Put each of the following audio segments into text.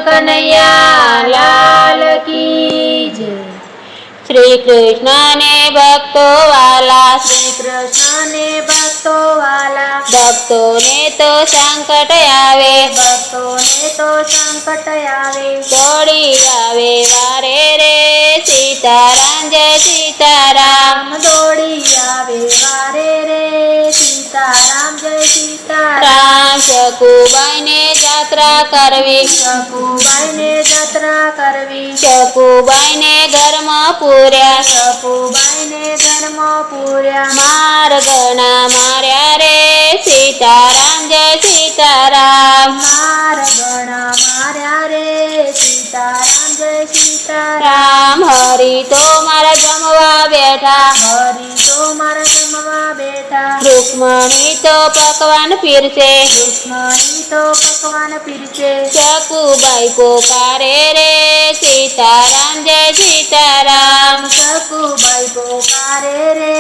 કનૈયા લાલ કી જય। શ્રી કૃષ્ણ ને ભક્તો વાલા, શ્રી કૃષ્ણ ને ભક્તો વાલા, ભક્તોને તો સંકટ આવે, ભક્તોને તો સંકટ આવે, દોડી આવે વારે રે સીતારામ જય સીતારામ। દોડી આવે વારે રે સીતારામ જય સીતારામ। રામ શકુબાઈને જાત્રા કરવી, શકુબાઈને જાત્રા કરવી, શકુબાઈને ઘરમાં પૂર્યા, શકુબાઈને ઘરમાં પૂર્યા, માર્ગના માર્યા રે સીતારામ જય સીતારામ। માર્ગણા માર્યા રે સીતારામ જય સીતારામ। રામ હરી તો મારા જમવા બેઠા, હરી તો મારા જમવા બેઠા, રૂકમણી તો પકવાન પીરસે, રૂક્ષ્મણી તો પકવાન પીરસે, શકુબાઈ પોકારે રે સીતારામ જય સીતારામ। શકુબાઈ પોકારે રે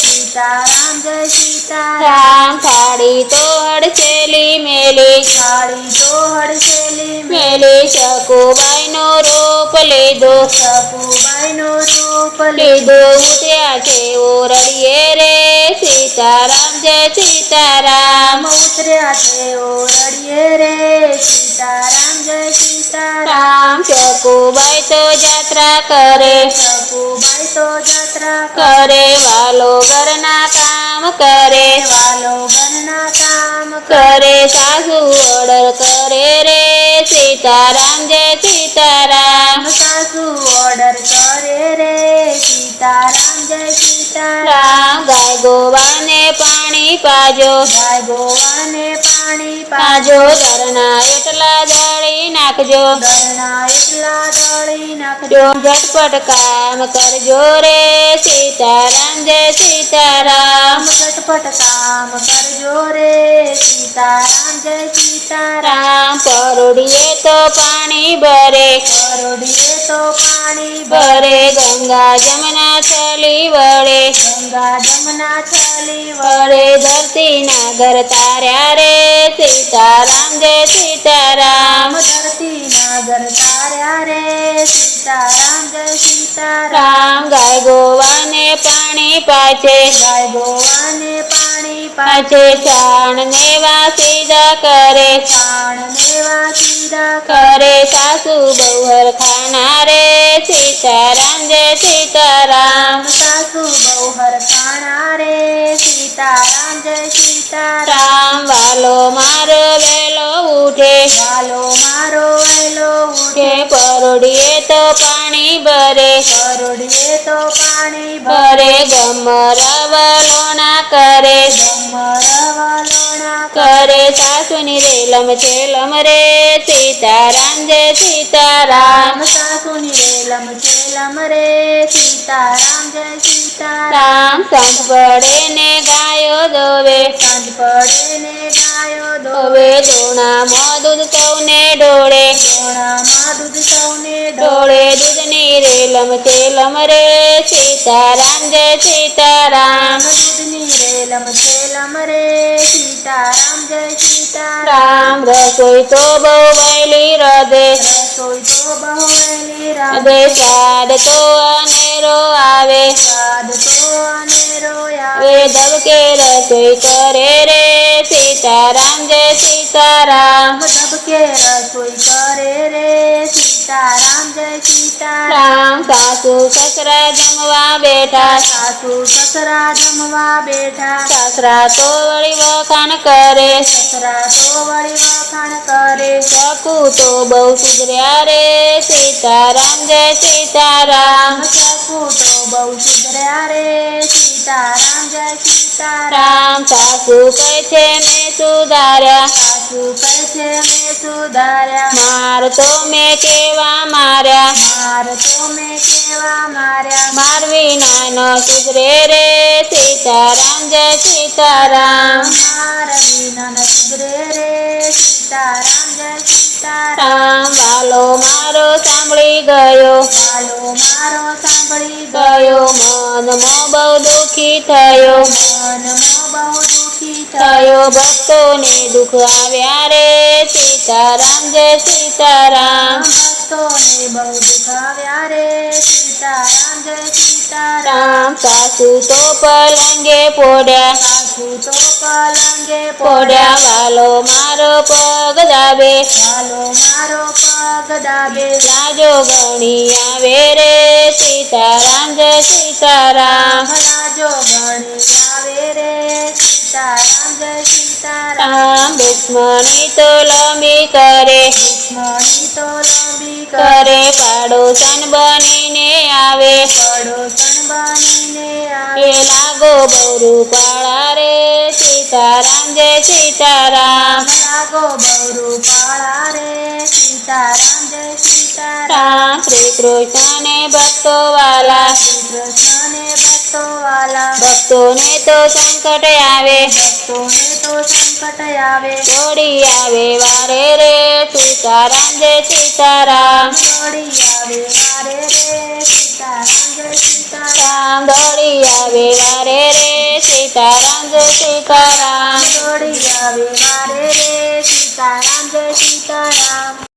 સીતારામ જય સીતારામ। રામ થાળી તો હડસેલી મેલી, થાળી તો હડસેલી મેલી શકુબાઈનો રૂપ લીધો, શકુબાઈનો રૂપ લીધો ઉતર્યા છે ઓરડીએ રે સીતારામ જય સીતારામ। ઉતર્યા છે ઓરડીએ રે સીતારામ જય સીતારામ। રામ શકુબાઈ તો જાત્રા કરે, શકુબાઈ તો જાત્રા કરે વાલો ઘરના કામ કરે, વાલો ઘરના કામ કરે સાસુ ઓર્ડર કરે રે સીતારામ જય સીતારામ। સાસુ ઓર્ડર કરે રે સીતારામ જય સીતારામ। રામ ગાય ગોવાને પાણી પાજો, ગાય ગોવાને પાણી પાજો ઘરના એટલા દળી નાખજો, દળના એટલા દળી નાખજો, જો ઝટપટ કામ કરજો રે સીતારામ જય સીતારામ। ઝટપટ કામ કરજો રે સીતારામ જય સીતારામ। રામ પરોડીએ તો પાણી ભરે, પરોડીએ તો પાણી ભરે ગંગા જમના થલી વળે, ગંગા જમના છલી વળે ધરતીના ઘર તાર્યા રે સીતારામ જય સીતારામ। ધરતી નાગર તાર્યા રે સીતારામ જય સીતારામ। રામ ગાય ગોવાને પાણી પાછે, ગાય ગોવાને પાણી પાછે છાણ ને વાસીદા કરે, પાણ નેવા સીધા કરે સાસુ બહુ ખાના રે સીતારામ જય સીતારામ। સાસુ બહુ હરખાણા રે સીતારામ જય સીતારામ। રામ વાલો મારો વેલો ઉઠે, વાલો મારો વહેલો કે ઉઠે, પરોડીએ તો પાણી ભરે, પરોડીએ તો પાણી ભરે ગમર વલોણા કરે, વલોણા કરે સાસુની રેલમ છેલમ રે સીતારામ જય સીતારામ। સાસુની રેલમ છેલમ રે સીતારામ જય સીતારામ। રામ સાંજ પડે ને ગાયો દોવે, સાંજ પડે ને ગાયો દોવે દોણામાં દૂધ સૌને ઢોળે, દોણામાં દૂધ સૌને ઢોળે દૂધની રેલમ છેલમ રે સીતારામ જય સીતારામ। દૂધની રેલમ છેલમ રે સીતારામ જય સીતારામ। રામ રસોઈ તો બહુ વહેલી રધે, રસોઈ તો બહુ વહેલી રધે સ્વાદ તો અનેરો આવે, સ્વાદ તો અનેરો વે ધબકે રસોઈ કરે રે સીતારામ જય સીતારામ। ધબકે રસોઈ કરે રે સીતારામ જય સીતારામ। રામ સાસુ સસરા જમવા બેઠા, સાસુ સસરા જમવા બેઠા, સસરા તો વળી વખાણ કરે, સસરા તો વળી વખાણ કરે, શકુ તો બહુ સુધર્યા રે સીતારામ જય સીતારામ। શકુ તો બહુ સુધર્યા રે સીતારામ જય સીતારામ। રામ સાસુ કહે છે મેં સુધાર્યા, સાસુ કહે છે મેં સુધાર્યા, માર તો મેં કેવા માર્યા, માર તો મેં કેવા માર્યા મારવી નાનો સુધરે રે સીતારામ જય સીતારામ માર વિના ન સુધરે રે સીતારામ જય સીતારામ રામ વાલો મારો સાંભળી ગયો વાલો મારો સાંભળી ગયો મનમાં બહુ દુઃખી થયો મનમાં બહુ દુઃખી થયો ભક્તોને દુઃખ આવ્યા રે સીતારામ જય સીતારામ ભક્તોને બહુ દુઃખ આવ્યા રે સીતારામ જય સીતારામ રામ સાસુ તો પલંગે પોડ્યા સાસુ તો પલંગે પોડ્યા વાલો મારો પગ દાબે વાલો મારો પગ દાબે લાજો ગણી આવે રે સીતારામ જય સીતારામ લાજો ગણી આવે રે સીતારામ જય સીતારામ રામ દુશ્મની તો લંબી કરે દુશ્મની તો લંબી કરે પાડોશન બનીને આવે પડોસણ બનીને આવે એ લાગો બહુ પાળા રે સીતારામ જય સીતારામ લાગો બહુ પાળા રે સીતારામ જય સીતારામ રામ શ્રી કૃષ્ણને ભક્તો વાલા શ્રી કૃષ્ણને ભક્તો વાલા ભક્તોને તો સંકટ આવે ભક્તોને તો સંકટ આવે દોડી આવે વારે રે સીતારામ જય સીતારામ દોડી આવે વારે રે સીતારામ જય સીતારામ રામ દોડી આવે વારે રે સીતારામ જય સીતારામ દોડી આવે વારે રે સીતારામ જય સીતારામ